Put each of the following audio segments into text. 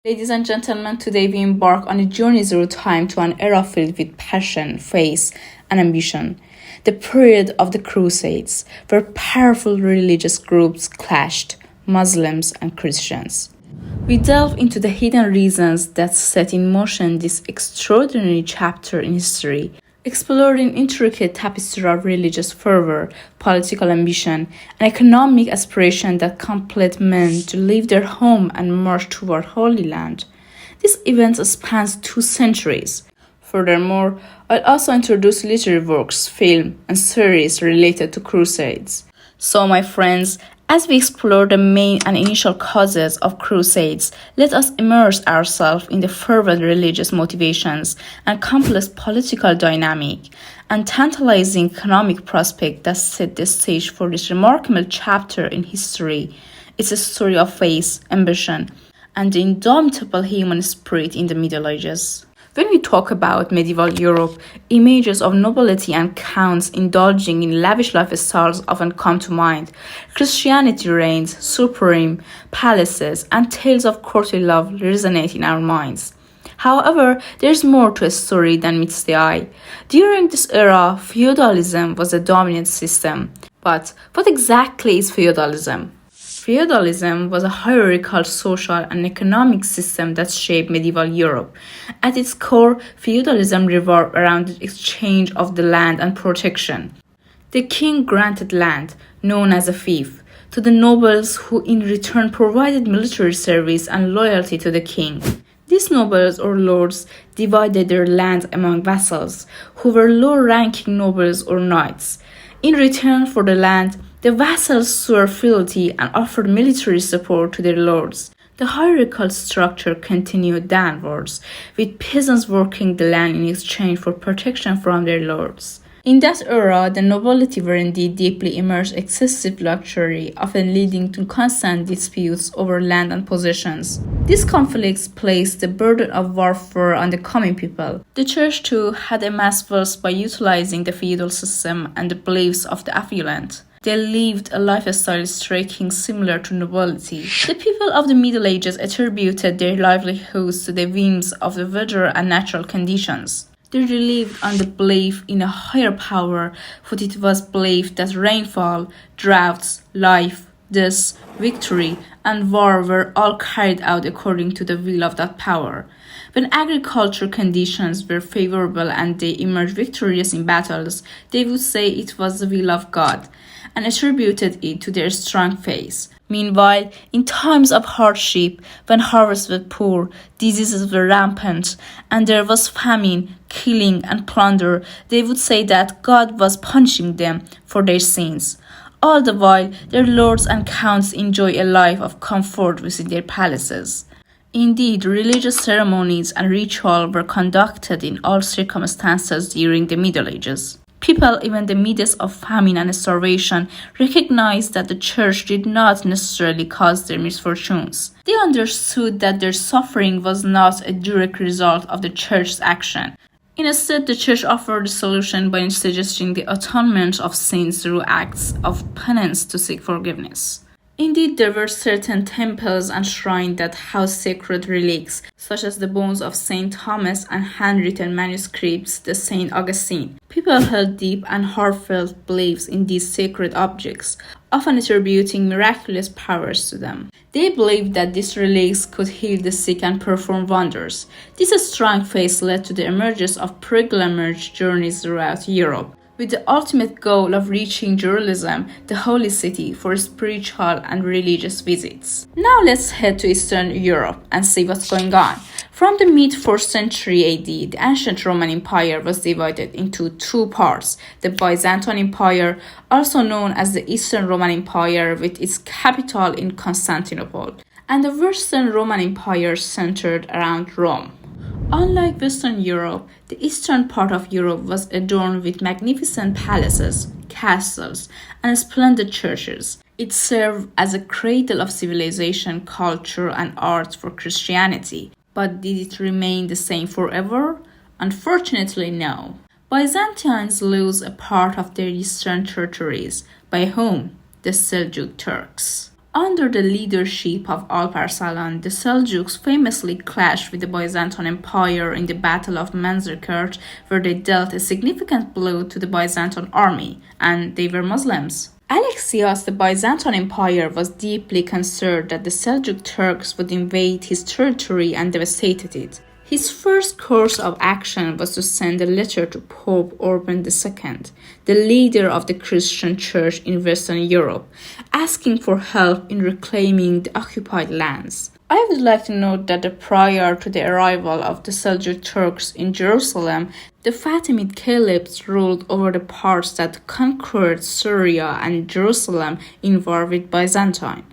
Ladies and gentlemen, today we embark on a journey through time to an era filled with passion, faith, and ambition. The period of the Crusades, where powerful religious groups clashed, Muslims and Christians. We delve into the hidden reasons that set in motion this extraordinary chapter in history, exploring intricate tapestry of religious fervor, political ambition, and economic aspiration that compelled men to leave their home and march toward Holy Land. This event spans 2 centuries. Furthermore, I'll also introduce literary works, film, and series related to Crusades. So, my friends, as we explore the main and initial causes of Crusades, let us immerse ourselves in the fervent religious motivations and complex political dynamic and tantalizing economic prospect that set the stage for this remarkable chapter in history. It's a story of faith, ambition, and the indomitable human spirit in the Middle Ages. When we talk about medieval Europe, images of nobility and counts indulging in lavish lifestyles often come to mind. Christianity reigns supreme, palaces, and tales of courtly love resonate in our minds. However, there's more to a story than meets the eye. During this era, feudalism was a dominant system. But what exactly is feudalism? Feudalism was a hierarchical social and economic system that shaped medieval Europe. At its core, feudalism revolved around the exchange of the land and protection. The king granted land, known as a fief, to the nobles who in return provided military service and loyalty to the king. These nobles or lords divided their land among vassals, who were low-ranking nobles or knights. In return for the land, the vassals swore fealty and offered military support to their lords. The hierarchical structure continued downwards, with peasants working the land in exchange for protection from their lords. In that era, the nobility were indeed deeply immersed in excessive luxury, often leading to constant disputes over land and possessions. These conflicts placed the burden of warfare on the common people. The church, too, had amassed wealth by utilizing the feudal system and the beliefs of the affluent. They lived a lifestyle striking similar to nobility. The people of the Middle Ages attributed their livelihoods to the whims of the weather and natural conditions. They relied on the belief in a higher power, for it was believed that rainfall, droughts, life, death, victory, and war were all carried out according to the will of that power. When agricultural conditions were favorable and they emerged victorious in battles, they would say it was the will of God, and attributed it to their strong faith. Meanwhile, in times of hardship, when harvests were poor, diseases were rampant, and there was famine, killing, and plunder, they would say that God was punishing them for their sins. All the while, their lords and counts enjoy a life of comfort within their palaces. Indeed, religious ceremonies and rituals were conducted in all circumstances during the Middle Ages. People, even in the midst of famine and starvation, recognized that the church did not necessarily cause their misfortunes. They understood that their suffering was not a direct result of the church's action. Instead, the church offered a solution by suggesting the atonement of sins through acts of penance to seek forgiveness. Indeed, there were certain temples and shrines that housed sacred relics, such as the bones of Saint Thomas and handwritten manuscripts of Saint Augustine. People held deep and heartfelt beliefs in these sacred objects, often attributing miraculous powers to them. They believed that these relics could heal the sick and perform wonders. This strong faith led to the emergence of pilgrimage journeys throughout Europe, with the ultimate goal of reaching Jerusalem, the holy city, for spiritual and religious visits. Now let's head to Eastern Europe and see what's going on. From the mid-4th century AD, the ancient Roman Empire was divided into 2 parts: the Byzantine Empire, also known as the Eastern Roman Empire with its capital in Constantinople, and the Western Roman Empire centered around Rome. Unlike Western Europe, the eastern part of Europe was adorned with magnificent palaces, castles, and splendid churches. It served as a cradle of civilization, culture, and art for Christianity. But did it remain the same forever? Unfortunately, no. Byzantines lose a part of their eastern territories. By whom? The Seljuk Turks. Under the leadership of Alparslan, the Seljuks famously clashed with the Byzantine Empire in the Battle of Manzikert, where they dealt a significant blow to the Byzantine army, and they were Muslims. Alexios, the Byzantine Empire, was deeply concerned that the Seljuk Turks would invade his territory and devastate it. His first course of action was to send a letter to Pope Urban II, the leader of the Christian Church in Western Europe, asking for help in reclaiming the occupied lands. I would like to note that prior to the arrival of the Seljuk Turks in Jerusalem, the Fatimid caliphs ruled over the parts that conquered Syria and Jerusalem in war with Byzantine.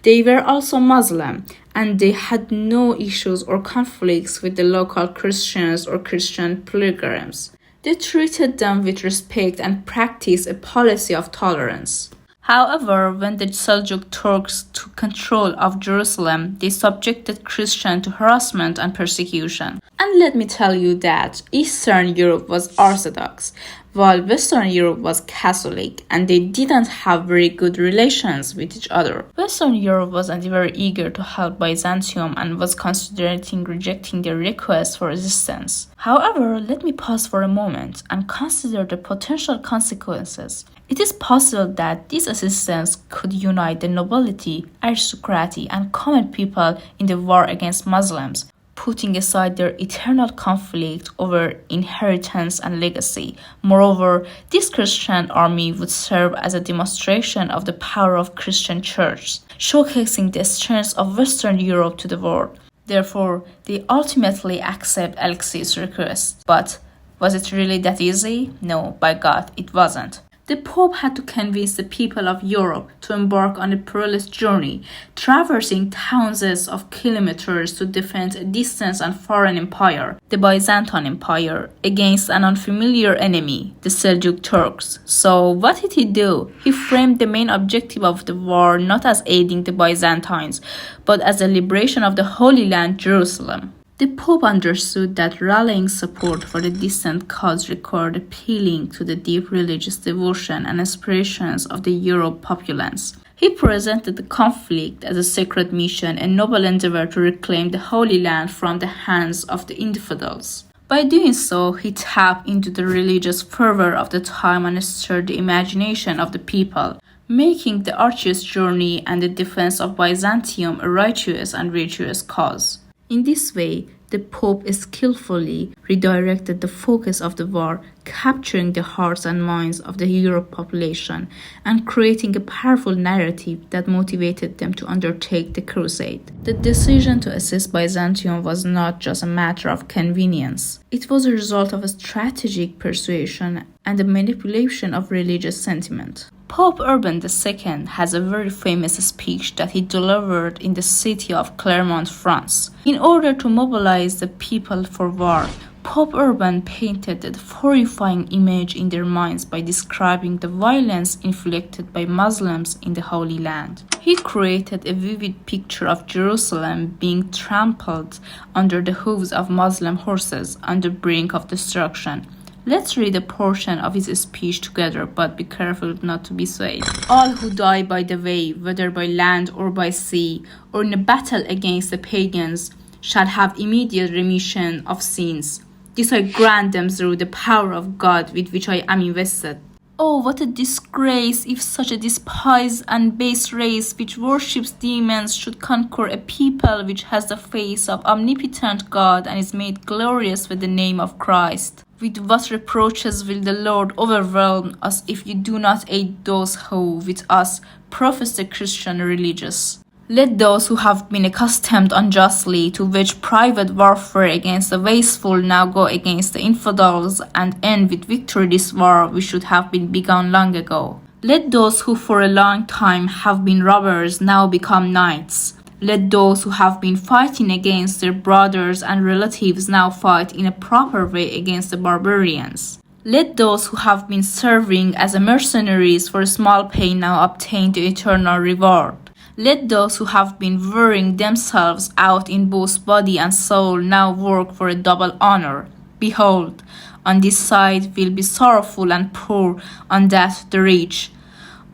They were also Muslim, and they had no issues or conflicts with the local Christians or Christian pilgrims. They treated them with respect and practiced a policy of tolerance. However, when the Seljuk Turks took control of Jerusalem, they subjected Christians to harassment and persecution. And let me tell you that Eastern Europe was Orthodox, while Western Europe was Catholic, and they didn't have very good relations with each other. Western Europe was very eager to help Byzantium and was considering rejecting their request for resistance. However, let me pause for a moment and consider the potential consequences. It is possible that this assistance could unite the nobility, aristocracy, and common people in the war against Muslims, putting aside their eternal conflict over inheritance and legacy. Moreover, this Christian army would serve as a demonstration of the power of Christian church, showcasing the strength of Western Europe to the world. Therefore, they ultimately accept Alexius' request. But was it really that easy? No, by God, it wasn't. The Pope had to convince the people of Europe to embark on a perilous journey, traversing thousands of kilometers to defend a distant and foreign empire, the Byzantine Empire, against an unfamiliar enemy, the Seljuk Turks. So what did he do? He framed the main objective of the war not as aiding the Byzantines, but as the liberation of the Holy Land, Jerusalem. The Pope understood that rallying support for the distant cause required appealing to the deep religious devotion and aspirations of the Europe populace. He presented the conflict as a sacred mission, a noble endeavor to reclaim the Holy Land from the hands of the infidels. By doing so, he tapped into the religious fervor of the time and stirred the imagination of the people, making the arduous journey and the defense of Byzantium a righteous and virtuous cause. In this way, the Pope skillfully redirected the focus of the war, capturing the hearts and minds of the Europe population and creating a powerful narrative that motivated them to undertake the crusade. The decision to assist Byzantium was not just a matter of convenience. It was a result of a strategic persuasion and the manipulation of religious sentiment. Pope Urban II has a very famous speech that he delivered in the city of Clermont, France. In order to mobilize the people for war, Pope Urban painted a horrifying image in their minds by describing the violence inflicted by Muslims in the Holy Land. He created a vivid picture of Jerusalem being trampled under the hooves of Muslim horses on the brink of destruction. Let's read a portion of his speech together, but be careful not to be swayed. All who die by the way, whether by land or by sea, or in a battle against the pagans, shall have immediate remission of sins. This I grant them through the power of God with which I am invested. Oh, what a disgrace if such a despised and base race which worships demons should conquer a people which has the face of omnipotent God and is made glorious with the name of Christ. With what reproaches will the Lord overwhelm us if you do not aid those who, with us, profess the Christian religious? Let those who have been accustomed unjustly to wage private warfare against the wasteful now go against the infidels and end with victory this war which should have been begun long ago. Let those who for a long time have been robbers now become knights. Let those who have been fighting against their brothers and relatives now fight in a proper way against the barbarians. Let those who have been serving as mercenaries for a small pay now obtain the eternal reward. Let those who have been wearing themselves out in both body and soul now work for a double honor. Behold, on this side will be sorrowful and poor, on that the rich.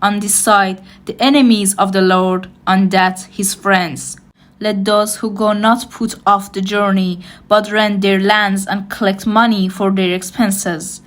on this side, the enemies of the Lord, on that his friends. Let those who go not put off the journey, but rent their lands and collect money for their expenses.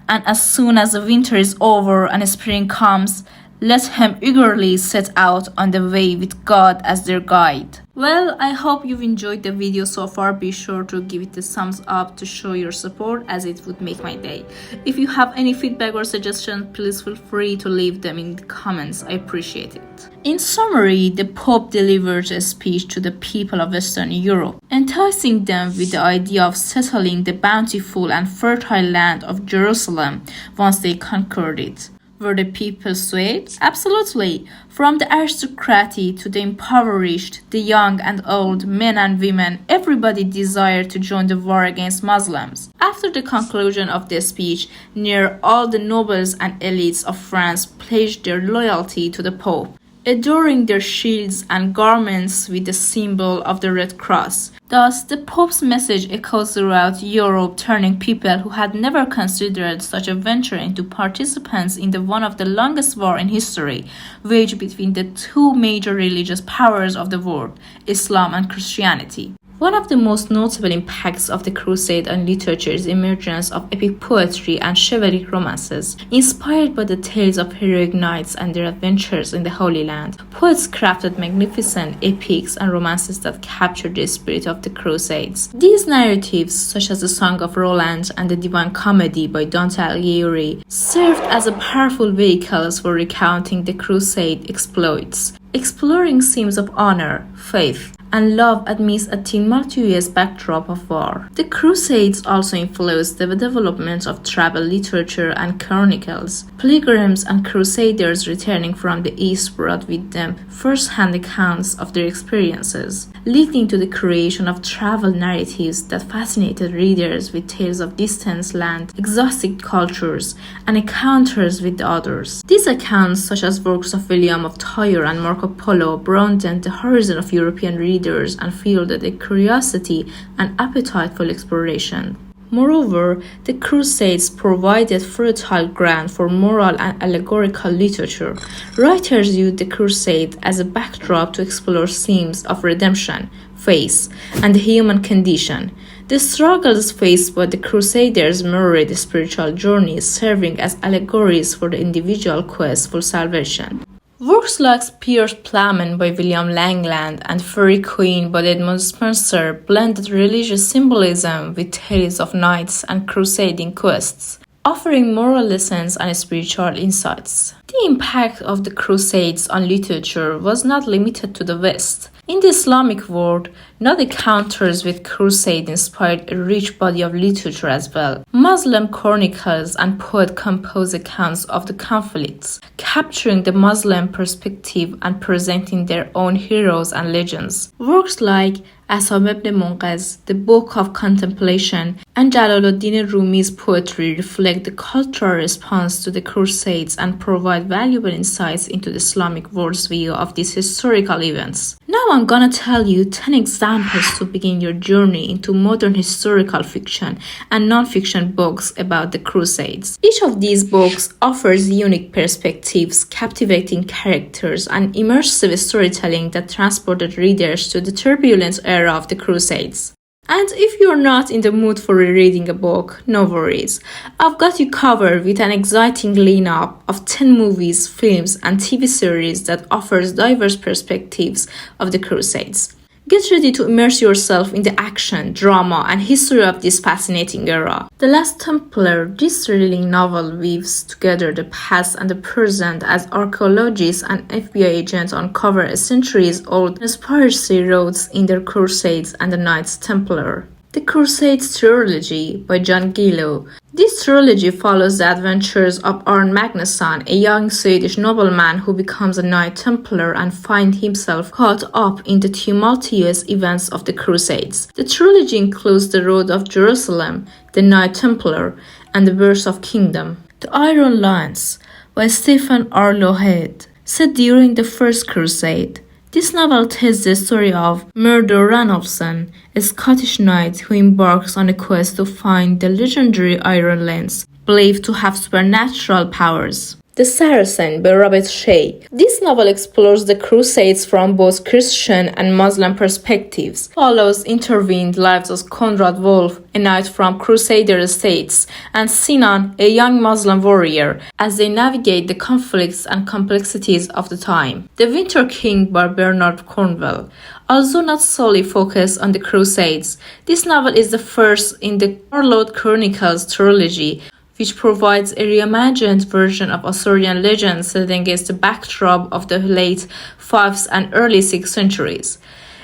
And as soon as the winter is over and spring comes, let him eagerly set out on the way with God as their guide. Well, I hope you've enjoyed the video so far. Be sure to give it a thumbs up to show your support, as it would make my day. If you have any feedback or suggestions, please feel free to leave them in the comments. I appreciate it. In summary, the Pope delivered a speech to the people of Western Europe, enticing them with the idea of settling the bountiful and fertile land of Jerusalem once they conquered it. Were the people swayed? Absolutely. From the aristocracy to the impoverished, the young and old, men and women, everybody desired to join the war against Muslims. After the conclusion of the speech, near all the nobles and elites of France pledged their loyalty to the Pope, adorning their shields and garments with the symbol of the Red Cross. Thus, the Pope's message echoes throughout Europe, turning people who had never considered such a venture into participants in one of the longest wars in history, waged between the two major religious powers of the world, Islam and Christianity. One of the most notable impacts of the Crusade on literature is the emergence of epic poetry and chivalric romances. Inspired by the tales of heroic knights and their adventures in the Holy Land, poets crafted magnificent epics and romances that captured the spirit of the Crusades. These narratives, such as the Song of Roland and the Divine Comedy by Dante Alighieri, served as powerful vehicles for recounting the Crusade exploits, exploring themes of honor, faith, and love amidst a tumultuous backdrop of war. The Crusades also influenced the development of travel literature and chronicles. Pilgrims and crusaders returning from the East brought with them first-hand accounts of their experiences, leading to the creation of travel narratives that fascinated readers with tales of distant lands, exotic cultures, and encounters with the others. These accounts, such as works of William of Tyre and Marco Polo, broadened the horizon of European readers and fueled a curiosity and appetite for exploration. Moreover, the Crusades provided fertile ground for moral and allegorical literature. Writers used the Crusade as a backdrop to explore themes of redemption, faith, and the human condition. The struggles faced by the Crusaders mirrored spiritual journeys, serving as allegories for the individual quest for salvation. Works like Piers Plowman by William Langland and Faerie Queene by Edmund Spenser blended religious symbolism with tales of knights and crusading quests, offering moral lessons and spiritual insights. The impact of the Crusades on literature was not limited to the West. In the Islamic world, not encounters with Crusade inspired a rich body of literature as well. Muslim chronicles and poets composed accounts of the conflicts, capturing the Muslim perspective and presenting their own heroes and legends. Works like Ashab ibn Munqaz, the Book of Contemplation, and Jalaluddin Rumi's poetry reflect the cultural response to the Crusades and provide valuable insights into the Islamic world's view of these historical events. Now I'm gonna tell you 10 examples to begin your journey into modern historical fiction and nonfiction books about the Crusades. Each of these books offers unique perspectives, captivating characters, and immersive storytelling that transported readers to the turbulent era of the Crusades. And if you're not in the mood for rereading a book, no worries. I've got you covered with an exciting lineup of 10 movies, films, and TV series that offers diverse perspectives of the Crusades. Get ready to immerse yourself in the action, drama, and history of this fascinating era. The Last Templar, this thrilling novel weaves together the past and the present as archaeologists and FBI agents uncover a centuries-old conspiracy routes in the Crusades and the Knights Templar. The Crusades Trilogy by John Gillow. This trilogy follows the adventures of Arne Magnusson, a young Swedish nobleman who becomes a Knight Templar and finds himself caught up in the tumultuous events of the Crusades. The trilogy includes The Road of Jerusalem, The Knight Templar, and The Birth of Kingdom. The Iron Lance by Stephen R. Lohead. Set during the First Crusade, this novel tells the story of Murdo Ranulfson, a Scottish knight who embarks on a quest to find the legendary Iron Lance, believed to have supernatural powers. The Saracen by Robert Shea. This novel explores the Crusades from both Christian and Muslim perspectives, follows intervened lives of Conrad Wolf, a knight from Crusader estates, and Sinan, a young Muslim warrior, as they navigate the conflicts and complexities of the time. The Winter King by Bernard Cornwell. Although not solely focused on the Crusades, this novel is the first in the Unraveled Chronicles trilogy, which provides a reimagined version of Arthurian legends set against the backdrop of the late 5th and early 6th centuries.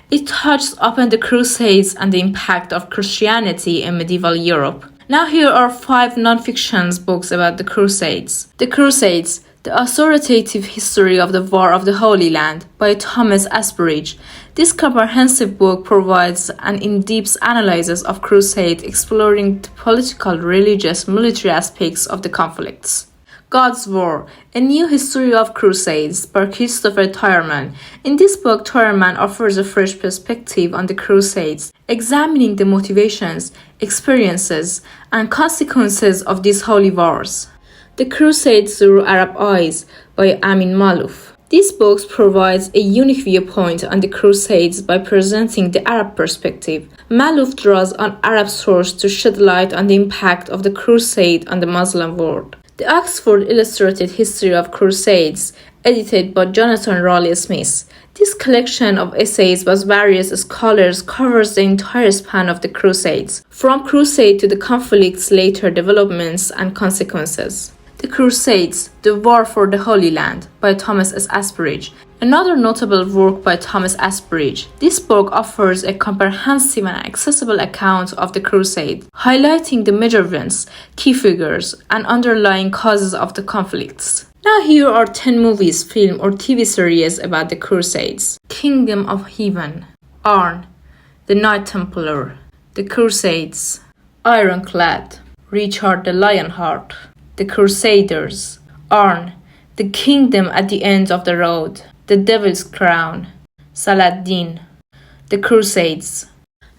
It touches upon the Crusades and the impact of Christianity in medieval Europe. Now here are 5 nonfiction books about the Crusades. The Crusades, The Authoritative History of the War of the Holy Land by Thomas Asbridge. This comprehensive book provides an in-depth analysis of Crusades, exploring the political, religious, military aspects of the conflicts. God's War, A New History of Crusades by Christopher Tyerman. In this book, Tyerman offers a fresh perspective on the Crusades, examining the motivations, experiences, and consequences of these holy wars. The Crusades Through Arab Eyes by Amin Maalouf. This book provides a unique viewpoint on the Crusades by presenting the Arab perspective. Maalouf draws on Arab sources to shed light on the impact of the Crusade on the Muslim world. The Oxford Illustrated History of Crusades, edited by Jonathan Raleigh Smith. This collection of essays by various scholars covers the entire span of the Crusades, from Crusade to the conflict's later developments and consequences. The Crusades, The War for the Holy Land by Thomas S. Asbridge. Another notable work by Thomas Asbridge. This book offers a comprehensive and accessible account of the Crusade, highlighting the major events, key figures, and underlying causes of the conflicts. Now here are 10 movies, film, or TV series about the Crusades. Kingdom of Heaven, Arn, The Knight Templar, The Crusades, Ironclad, Richard the Lionheart, The Crusaders, Arn, The Kingdom at the End of the Road, The Devil's Crown, Saladin, The Crusades.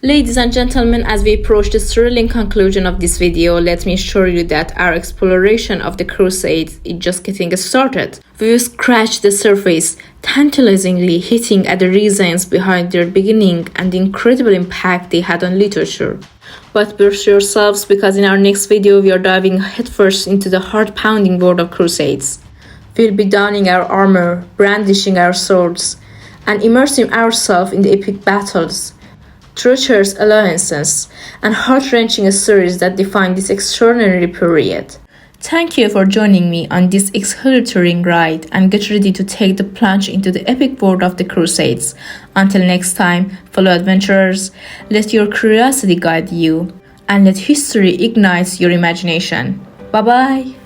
Ladies and gentlemen, as we approach the thrilling conclusion of this video, let me assure you that our exploration of the Crusades is just getting started. We will scratch the surface, tantalizingly hitting at the reasons behind their beginning and the incredible impact they had on literature. But brace yourselves, because in our next video we are diving headfirst into the heart-pounding world of Crusades. We'll be donning our armor, brandishing our swords, and immersing ourselves in the epic battles, treacherous alliances, and heart-wrenching stories that define this extraordinary period. Thank you for joining me on this exhilarating ride, and get ready to take the plunge into the epic world of the Crusades. Until next time, fellow adventurers, let your curiosity guide you, and let history ignite your imagination. Bye-bye!